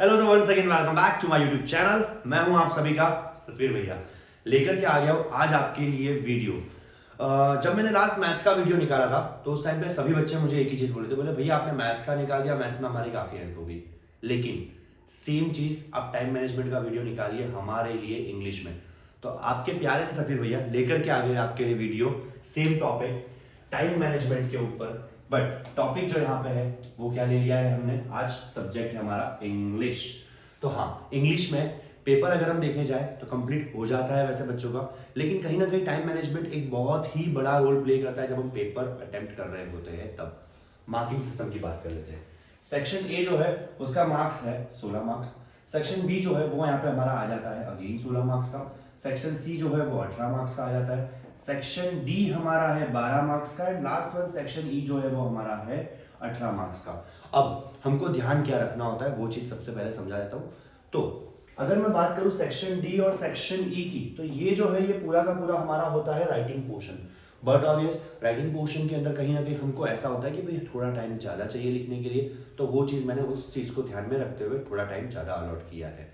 Hello तो once again welcome back to my YouTube channel. मैं हूं आप सभी का सतवीर भैया, लेकर के आ गया हूं आज आपके लिए वीडियो। जब मैंने लास्ट मैथ्स का वीडियो निकाला था तो उस टाइम पे सभी बच्चे मुझे एक ही चीज बोले थे, बोले भैया आपने मैथ्स का निकाल दिया, मैथ्स में हमारी काफी हेल्प होगी। लेकिन सेम चीज आप टाइम मैनेजमेंट का वीडियो निकालिए हमारे लिए इंग्लिश में। तो आपके प्यारे से सफीर भैया लेकर के आ गए आपके लिए video, same topic time management के ऊपर। बट टॉपिक जो यहाँ पे है वो क्या ले लिया है हमने, आज सब्जेक्ट है हमारा इंग्लिश। तो हाँ, इंग्लिश में पेपर अगर हम देखने जाए तो कंप्लीट हो जाता है वैसे बच्चों का, लेकिन कहीं ना कहीं टाइम मैनेजमेंट एक बहुत ही बड़ा रोल प्ले करता है जब हम पेपर अटेम्प्ट कर रहे होते हैं। तब मार्किंग सिस्टम की बात कर लेते हैं। सेक्शन ए जो है उसका मार्क्स है 16 मार्क्स। सेक्शन बी जो है वो यहाँ पे हमारा आ जाता है अगेन 16 मार्क्स का। सेक्शन सी जो है वो 18 मार्क्स का आ जाता है। सेक्शन डी हमारा है 12 मार्क्स का and last one section E जो है वो हमारा है 18 मार्क्स का। अब हमको ध्यान क्या रखना होता है वो चीज सबसे पहले समझा देता हूँ। तो अगर मैं बात करूँ सेक्शन डी और सेक्शन ई की, तो ये जो है ये पूरा का पूरा हमारा होता है writing portion. But obvious writing portion के अंदर कहीं ना कहीं हमको ऐसा होता है कि भाई थोड़ा टाइम ज़्यादा चाहिए लिखने के लिए, तो वो चीज़ मैंने उस चीज़ को ध्यान में रखते हुए थोड़ा टाइम ज़्यादा अलॉट किया है।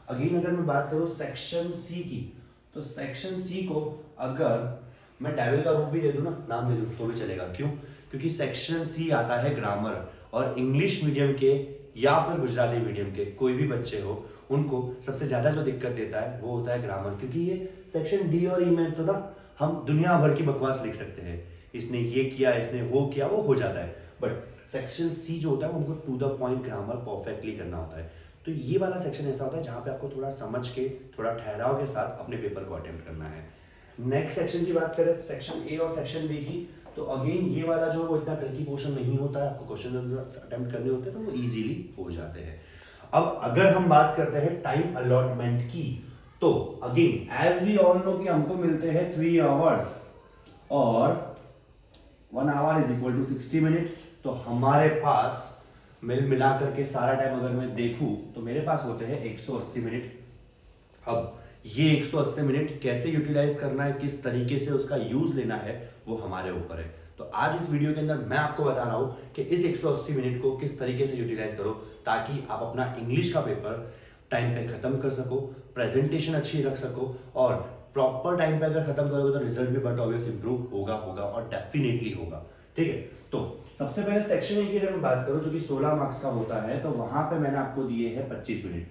अगेन अगर मैं बात करूँ सेक्शन सी की, तो सेक्शन सी को अगर मैं डेविल का रूप भी दे दूँ ना, नाम दे दूँ तो भी चलेगा। क्यों? क्योंकि सेक्शन सी आता है ग्रामर, और इंग्लिश मीडियम के या फिर गुजराती मीडियम के कोई भी बच्चे हो उनको सबसे ज़्यादा जो दिक्कत देता है वो होता है ग्रामर। क्योंकि ये सेक्शन डी और ई में तो ना हम दुनिया भर की बकवास लिख सकते हैं, इसने ये किया, इसने वो किया, वो हो जाता है। बट सेक्शन सी जो होता है उनको to the point grammar perfectly करना होता है। तो ये वाला सेक्शन ऐसा होता है जहाँ पे आपको थोड़ा समझ के, थोड़ा ठहराव के साथ अपने पेपर को अटेम्प्ट करना है। नेक्स्ट सेक्शन की बात करें, सेक्शन ए और सेक्शन बी की, तो अगेन ये वाला जो वो इतना ट्रिकी पोर्शन नहीं होता है। आपको क्वेश्चन अटेम्प्ट करने होते हैं तो वो इजीली हो जाते हैं। अब अगर हम बात करते हैं टाइम अलॉटमेंट की, तो again as we all know कि हमको मिलते हैं 3 आवर्स और 1 hour is equal to 60 minutes. तो हमारे पास मिल मिला करके सारा टाइम अगर मैं देखूं तो मेरे पास होते हैं 180 मिनट। अब ये 180 मिनट कैसे यूटिलाइज करना है, किस तरीके से उसका यूज लेना है, वो हमारे ऊपर है। तो आज इस वीडियो के अंदर मैं आपको बता रहा हूं कि इस 180 मिनट को किस तरीके से यूटिलाइज करो ताकि आप अपना इंग्लिश का पेपर टाइम पे खत्म कर सको, प्रेजेंटेशन अच्छी रख सको, और प्रॉपर टाइम पे अगर खत्म करोगे तो रिजल्ट भी बट ऑब्वियस इंप्रूव होगा और डेफिनेटली होगा। ठीक है, तो सबसे पहले सेक्शन ए की अगर मैं बात करूं जो कि 16 मार्क्स का होता है, तो वहां पे मैंने आपको दिए हैं 25 मिनट।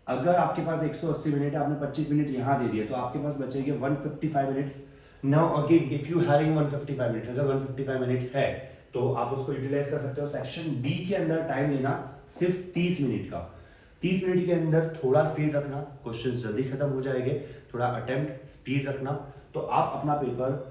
अगर आपके पास 180 मिनट है, आपने 25 मिनट यहां दे दिए, तो आपके पास बचेंगे 155 minutes. Now again if you having 155 minutes, अगर 155 मिनट्स है तो आप उसको यूटिलाइज कर सकते हो। सेक्शन बी के अंदर टाइम लेना सिर्फ 30 मिनट का। 30 मिनट के अंदर थोड़ा स्पीड रखना, क्वेश्चन जल्दी खत्म हो जाएंगे, थोड़ा अटेम्प्ट स्पीड रखना, तो आप अपना पेपर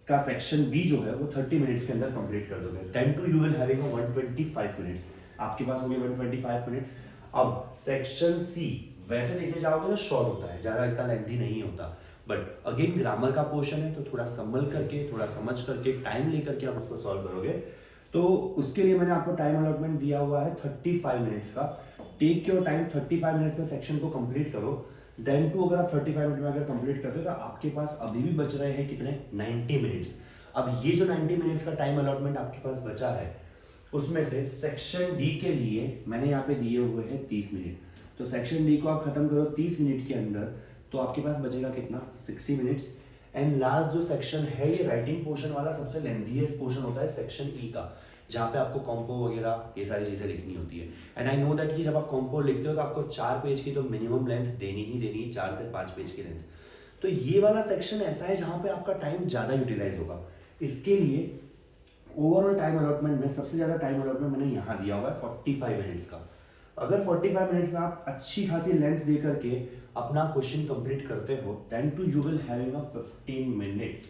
का सेक्शन बी जो है वो 30 मिनट्स के अंदर कंप्लीट कर दोगे। Then to you will having 125 minutes, आपके पास होंगे 125 मिनट्स। अब सेक्शन सी वैसे देखने जाओगे तो शॉर्ट होता है, ज्यादा इतना लेंथी नहीं होता, बट अगेन ग्रामर का पोर्शन है तो थोड़ा संभल करके, थोड़ा समझ करके, टाइम लेकर के आप उसको सॉल्व करोगे। तो उसके लिए मैंने आपको टाइम अलॉटमेंट दिया हुआ है 35 मिनट्स का। टेक योर टाइम, 35 मिनट्स में सेक्शन को कंप्लीट करो। देन टू अगर आप 35 मिनट में अगर कंप्लीट करते हो तो आपके पास अभी भी बच रहे हैं कितने, 90 मिनट्स। अब ये जो 90 मिनट्स का टाइम अलॉटमेंट आपके पास बचा है उसमें से सेक्शन डी के लिए मैंने यहाँ पे दिए हुए हैं 30 मिनट। तो सेक्शन डी को आप खत्म करो 30 मिनट के अंदर, तो आपके पास बचेगा कितना, 60 मिनट्स। एंड लास्ट जो सेक्शन है ये राइटिंग पोर्शन वाला सबसे लेंथीएस्ट पोर्शन होता है सेक्शन ई का, जहाँ पे आपको कॉम्पो वगैरह ये सारी चीज़ें लिखनी होती है। एंड आई नो दैट कि जब आप कॉम्पो लिखते हो तो आपको 4 पेज की तो मिनिमम लेंथ देनी ही देनी है, 4 से 5 पेज की लेंथ। तो ये वाला सेक्शन ऐसा है जहाँ पे आपका टाइम ज़्यादा यूटिलाइज होगा। इसके लिए ओवरऑल टाइम अलॉटमेंट में सबसे ज़्यादा टाइम अलॉटमेंट मैंने यहाँ दिया हुआ है 45 मिनट्स का। अगर 45 मिनट्स में आप अच्छी खासी लेंथ दे करके अपना क्वेश्चन कंप्लीट करते हो, then to you will having 15 minutes.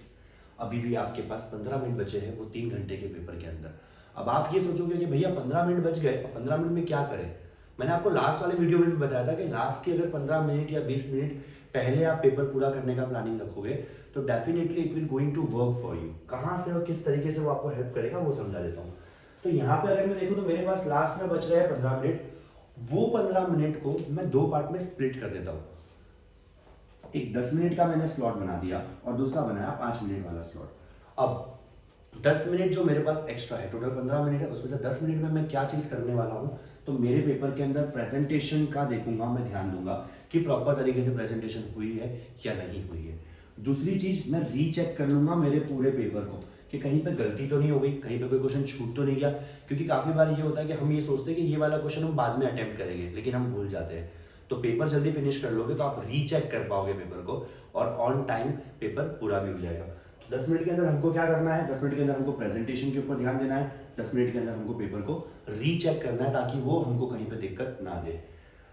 अभी भी आपके पास 15 मिनट बचे हैं वो 3 घंटे के पेपर के अंदर। अब आप ये सोचोगे कि भैया 15 मिनट बच गए, 15 मिनट में क्या करें। मैंने आपको लास्ट वाले वीडियो में भी बताया था कि लास्ट के अगर 15 मिनट या 20 मिनट पहले आप पेपर पूरा करने का प्लानिंग रखोगे तो definitely it will going to work for you. कहाँ से और किस तरीके से वो आपको हेल्प करेगा वो समझा देता हूँ। तो यहाँ पे अगर मैं देखूँ तो मेरे पास लास्ट में बच रहे हैं 15 मिनट। वो 15 मिनट को मैं 2 पार्ट में स्प्लिट कर देता हूँ। एक 10 मिनट का मैंने स्लॉट बना दिया और दूसरा बनाया 5 मिनट वाला स्लॉट। अब 10 मिनट जो मेरे पास एक्स्ट्रा है, टोटल 15 मिनट है, उसमें से 10 मिनट में मैं क्या चीज़ करने वाला हूँ, तो मेरे पेपर के अंदर प्रेजेंटेशन का देखूंगा, मैं ध्यान दूंगा कि प्रॉपर तरीके से प्रेजेंटेशन हुई है या नहीं हुई है। दूसरी चीज़, मैं रीचेक कर लूँगा मेरे पूरे पेपर को कि कहीं पे गलती तो नहीं हो गई, कहीं पे कोई क्वेश्चन छूट तो नहीं गया, क्योंकि काफ़ी बार ये होता है कि हम ये सोचते हैं कि ये वाला क्वेश्चन हम बाद में अटेम्प्ट करेंगे, लेकिन हम भूल जाते हैं। तो पेपर जल्दी फिनिश कर लोगे तो आप रीचेक कर पाओगे पेपर को और ऑन टाइम पेपर पूरा भी हो जाएगा। तो 10 मिनट के अंदर हमको क्या करना है, 10 मिनट के अंदर हमको प्रेजेंटेशन के ऊपर ध्यान देना है, 10 मिनट के अंदर हमको पेपर को रीचेक करना है ताकि वो हमको कहीं पर दिक्कत ना दे।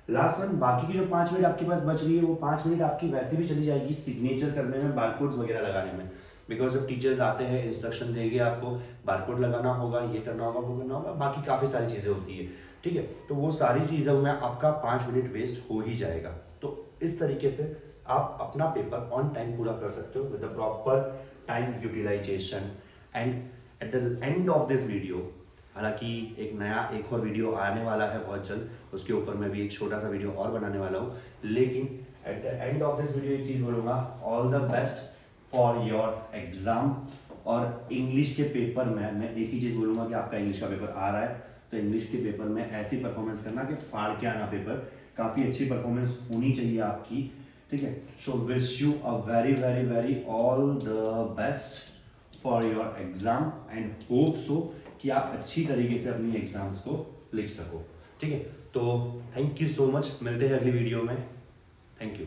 लास्ट वन, बाकी की जो 5 मिनट आपके पास बच रही है वो 5 मिनट आपकी वैसे भी चली जाएगी सिग्नेचर करने में, बारकोड्स वगैरह लगाने में। बिकॉज जब टीचर्स आते हैं इंस्ट्रक्शन देंगे आपको, बारकोड लगाना होगा, ये करना होगा, वो करना होगा, बाकी काफ़ी सारी चीज़ें होती है, ठीक है। तो वो सारी चीज़ों में आपका 5 मिनट वेस्ट हो ही जाएगा। तो इस तरीके से आप अपना पेपर ऑन टाइम पूरा कर सकते हो with the proper time utilisation. And at the end of this video, हालांकि एक और वीडियो आने वाला है बहुत जल्द, उसके ऊपर मैं भी एक छोटा सा वीडियो और बनाने वाला हूँ, लेकिन eight the end of this video एक चीज़ बोलूँगा, all the best for your exam. और इंग्लिश के पेपर में मैं एक ही चीज़ बोलूँगा कि आपका इंग्लिश का पेपर आ रहा है तो इंग्लिश के पेपर में ऐसी परफॉर्मेंस करना कि फाड़ के आना पेपर, काफ़ी अच्छी परफॉर्मेंस होनी चाहिए आपकी, ठीक है। So wish you a very very very all the best for your exam and hope so कि आप अच्छी तरीके से अपनी एग्जाम्स को लिख सको, ठीक है। तो थैंक यू सो मच, मिलते हैं अगली वीडियो में, थैंक यू।